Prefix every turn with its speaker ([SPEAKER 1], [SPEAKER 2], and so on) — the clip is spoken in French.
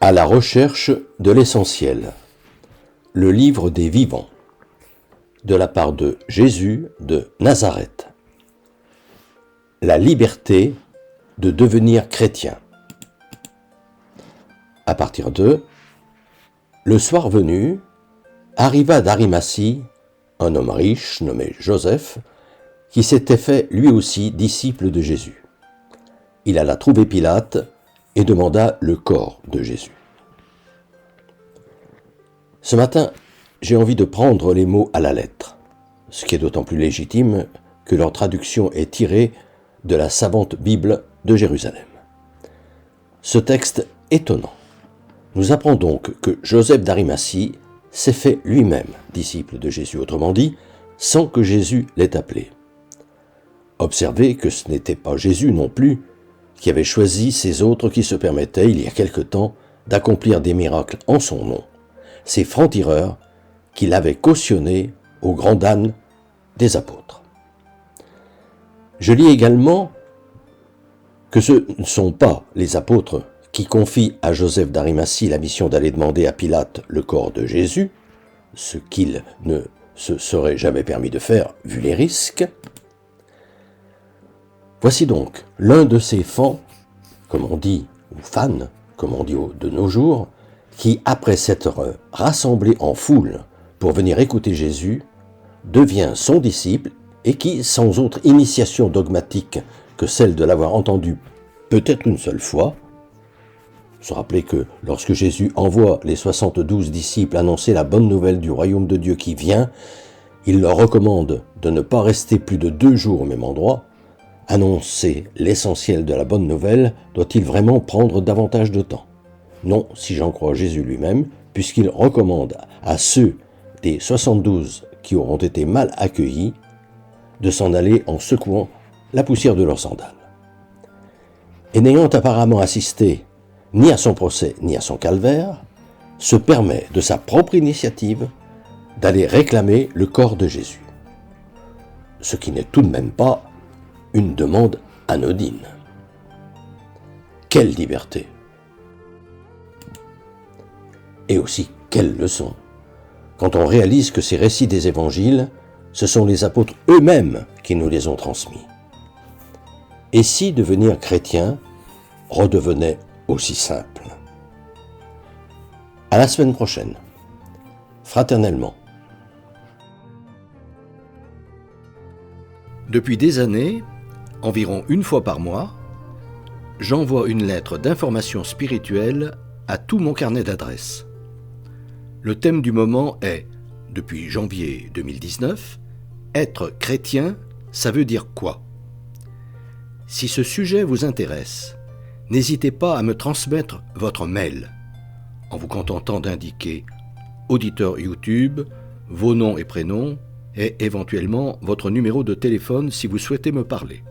[SPEAKER 1] À la recherche de l'essentiel. Le livre des vivants. De la part de Jésus de Nazareth. La liberté de devenir chrétien. À partir de Le soir venu, arriva d'Arimathie un homme riche nommé Joseph, qui s'était fait lui aussi disciple de Jésus. Il alla trouver Pilate et demanda le corps de Jésus. Ce matin, j'ai envie de prendre les mots à la lettre, ce qui est d'autant plus légitime que leur traduction est tirée de la savante Bible de Jérusalem. Ce texte étonnant nous apprend donc que Joseph d'Arimathie s'est fait lui-même disciple de Jésus, autrement dit, sans que Jésus l'ait appelé. Observez que ce n'était pas Jésus non plus qui avait choisi ces autres qui se permettaient, il y a quelque temps, d'accomplir des miracles en son nom, ces francs-tireurs qui l'avaient cautionné au grand âne des apôtres. Je lis également que ce ne sont pas les apôtres qui confient à Joseph d'Arimathie la mission d'aller demander à Pilate le corps de Jésus, ce qu'il ne se serait jamais permis de faire vu les risques. Voici donc l'un de ces fans, comme on dit, ou fans, comme on dit de nos jours, qui, après s'être rassemblé en foule pour venir écouter Jésus, devient son disciple et qui, sans autre initiation dogmatique que celle de l'avoir entendu peut-être une seule fois, se rappeler que lorsque Jésus envoie les 72 disciples annoncer la bonne nouvelle du royaume de Dieu qui vient, il leur recommande de ne pas rester plus de 2 jours au même endroit. Annoncer l'essentiel de la bonne nouvelle doit-il vraiment prendre davantage de temps? Non, si j'en crois Jésus lui-même, puisqu'il recommande à ceux des 72 qui auront été mal accueillis de s'en aller en secouant la poussière de leurs sandales. Et n'ayant apparemment assisté ni à son procès ni à son calvaire, se permet de sa propre initiative d'aller réclamer le corps de Jésus. Ce qui n'est tout de même pas une demande anodine. Quelle liberté! Et aussi, quelle leçon! Quand on réalise que ces récits des évangiles, ce sont les apôtres eux-mêmes qui nous les ont transmis. Et si devenir chrétien redevenait aussi simple? À la semaine prochaine. Fraternellement.
[SPEAKER 2] Depuis des années, environ une fois par mois, j'envoie une lettre d'information spirituelle à tout mon carnet d'adresses. Le thème du moment est, depuis janvier 2019, être chrétien, ça veut dire quoi? Si ce sujet vous intéresse, n'hésitez pas à me transmettre votre mail, en vous contentant d'indiquer auditeur YouTube, vos noms et prénoms, et éventuellement votre numéro de téléphone si vous souhaitez me parler.